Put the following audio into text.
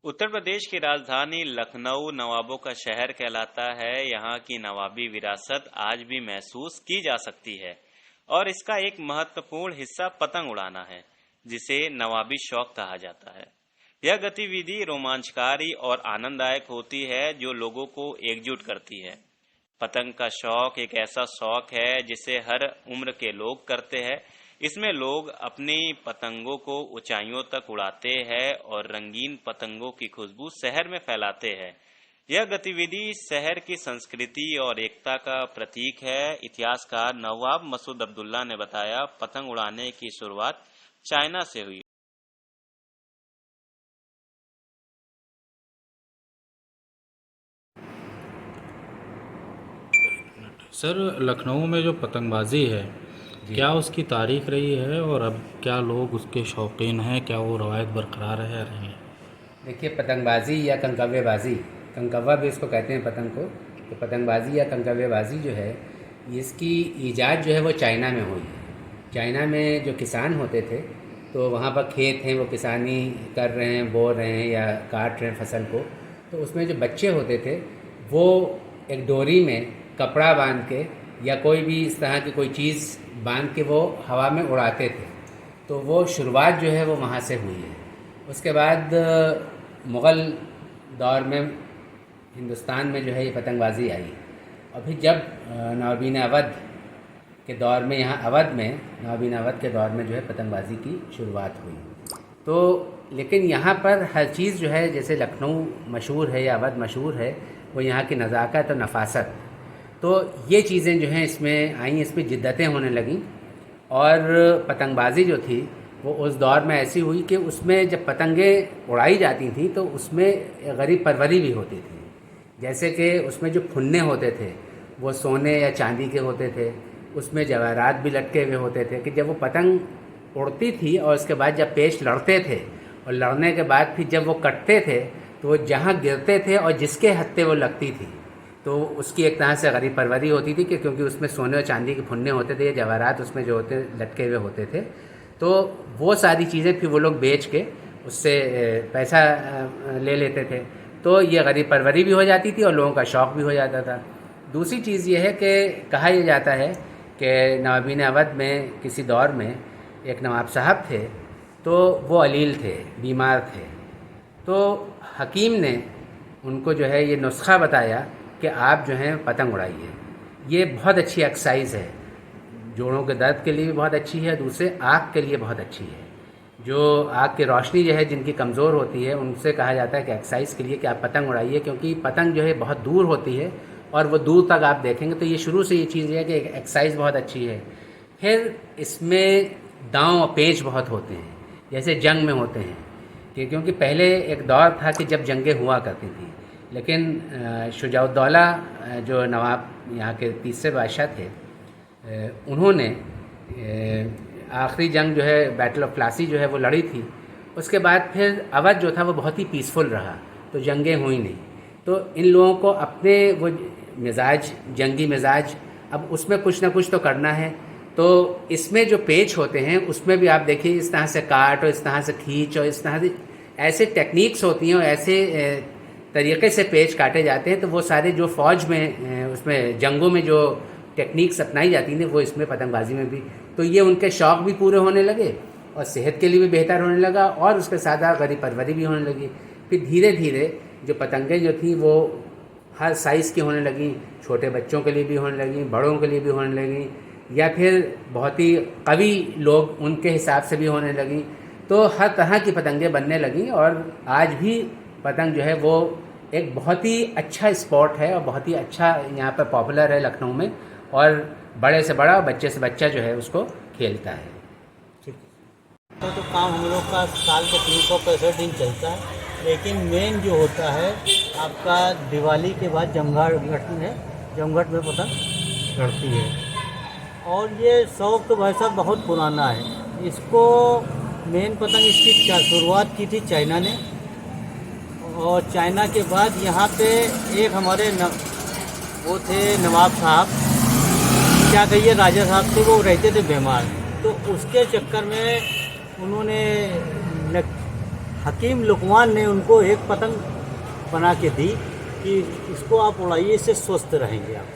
उत्तर प्रदेश की राजधानी लखनऊ नवाबों का शहर कहलाता है। यहाँ की नवाबी विरासत आज भी महसूस की जा सकती है और इसका एक महत्वपूर्ण हिस्सा पतंग उड़ाना है, जिसे नवाबी शौक कहा जाता है। यह गतिविधि रोमांचकारी और आनंददायक होती है जो लोगों को एकजुट करती है। पतंग का शौक एक ऐसा शौक है जिसे हर उम्र के लोग करते हैं। इसमें लोग अपनी पतंगों को ऊंचाइयों तक उड़ाते हैं और रंगीन पतंगों की खुशबू शहर में फैलाते हैं। यह गतिविधि शहर की संस्कृति और एकता का प्रतीक है। इतिहासकार नवाब मसूद अब्दुल्ला ने बताया, पतंग उड़ाने की शुरुआत चाइना से हुई। सर, लखनऊ में जो पतंगबाजी है, क्या उसकी तारीख रही है और अब क्या लोग उसके शौकीन हैं? क्या वो रवायत बरकरार है या नहीं? देखिए, पतंगबाजी या कंकव्यबाजी, कंकव्वा भी इसको कहते हैं पतंग को। तो पतंगबाजी या कंकव्यबाजी जो है, इसकी ईजाद जो है वो चाइना में हुई है। चाइना में जो किसान होते थे, तो वहाँ पर खेत हैं, वो किसानी कर रहे हैं, बो रहे हैं या काट रहे हैं फसल को। तो उसमें जो बच्चे होते थे, वो एक डोरी में कपड़ा बांध के या कोई भी इस तरह की कोई चीज़ बांध के वो हवा में उड़ाते थे। तो वो शुरुआत जो है वो वहाँ से हुई है। उसके बाद मुग़ल दौर में हिंदुस्तान में जो है ये पतंगबाजी आई। अभी जब नवाबीन अवध के दौर में, यहाँ अवध में नवाबीन अवध के दौर में जो है पतंगबाजी की शुरुआत हुई। तो लेकिन यहाँ पर हर चीज़ जो है, जैसे लखनऊ मशहूर है या अवध मशहूर है, वो यहाँ की नज़ाकत और नफासत। तो ये चीज़ें जो हैं इसमें आई, इसमें जिद्दतें होने लगीं। और पतंगबाजी जो थी वो उस दौर में ऐसी हुई कि उसमें जब पतंगें उड़ाई जाती थी तो उसमें गरीब परवरी भी होती थी। जैसे कि उसमें जो फुन्ने होते थे वो सोने या चांदी के होते थे, उसमें जवाहरात भी लटके हुए होते थे कि जब वो पतंग उड़ती थी और उसके बाद जब पेच लड़ते थे और लड़ने के बाद फिर जब वो कटते थे तो वो जहाँ गिरते थे और जिसके हत्थे वो लगती थी, तो उसकी एक तरह से गरीब परवरी होती थी कि क्योंकि उसमें सोने और चांदी के फुन्ने होते थे या जवाहरात उसमें जो होते लटके हुए होते थे। तो वो सारी चीज़ें फिर वो लोग बेच के उससे पैसा ले लेते थे। तो ये गरीब परवरी भी हो जाती थी और लोगों का शौक़ भी हो जाता था। दूसरी चीज़ ये है कि कहा यह जाता है कि नवाबीन अवध में किसी दौर में एक नवाब साहब थे, तो वो अलील थे, बीमार थे। तो हकीम ने उनको जो है ये नुस्खा बताया कि आप जो हैं पतंग उड़ाइए। ये बहुत अच्छी एक्सरसाइज है, जोड़ों के दर्द के लिए भी बहुत अच्छी है, दूसरे आँख के लिए बहुत अच्छी है। जो आँख की रोशनी जो है जिनकी कमज़ोर होती है, उनसे कहा जाता है कि एक्सरसाइज के लिए कि आप पतंग उड़ाइए, क्योंकि पतंग जो है बहुत दूर होती है और वो दूर तक आप देखेंगे। तो ये शुरू से ये चीज़ है कि एक्सरसाइज बहुत अच्छी है। फिर इसमें दांव और पेच बहुत होते हैं, जैसे जंग में होते हैं कि क्योंकि पहले एक दौर था कि जब जंगें हुआ करती थी, लेकिन शुजाउद्दौला जो नवाब यहाँ के तीसरे बादशाह थे, उन्होंने आखिरी जंग जो है बैटल ऑफ प्लासी जो है वो लड़ी थी। उसके बाद फिर अवध जो था वो बहुत ही पीसफुल रहा, तो जंगें हुई नहीं। तो इन लोगों को अपने वो मिजाज, जंगी मिजाज, अब उसमें कुछ ना कुछ तो करना है। तो इसमें जो पेच होते हैं उसमें भी आप देखिए इस तरह से काट और इस तरह से खींच और इस तरह से ऐसे टेक्निक्स होती हैं और ऐसे तरीक़े से पेच काटे जाते हैं। तो वो सारे जो फ़ौज में उसमें जंगों में जो टेक्निक्स अपनाई जाती थी वो इसमें पतंगबाजी में भी। तो ये उनके शौक़ भी पूरे होने लगे और सेहत के लिए भी बेहतर होने लगा और उसके साथ गरीब परवरी भी होने लगी। फिर धीरे धीरे जो पतंगें जो थी वो हर साइज़ की होने लगी, छोटे बच्चों के लिए भी होने लगी, बड़ों के लिए भी होने लगी, या फिर बहुत ही कवि लोग उनके हिसाब से भी होने लगी। तो हर तरह की पतंगें बनने लगीं और आज भी पतंग जो है वो एक बहुत ही अच्छा स्पोर्ट है और बहुत ही अच्छा यहाँ पर पॉपुलर है लखनऊ में, और बड़े से बड़ा और बच्चे से बच्चा जो है उसको खेलता है। तो काम हम लोग का साल के 365 दिन चलता है, लेकिन मेन जो होता है आपका दिवाली के बाद जमघट है, जमघट में पतंग लड़ती है। और ये शौक़ तो भाई साहब बहुत पुराना है। इसको मेन पतंग इसकी शुरुआत की थी चाइना ने, और चाइना के बाद यहाँ पे एक हमारे वो थे नवाब साहब, क्या कहिए राजा साहब थे, वो रहते थे बीमार। तो उसके चक्कर में उन्होंने हकीम लुकमान ने उनको एक पतंग बना के दी कि इसको आप उड़ाइए, इससे स्वस्थ रहेंगे आप।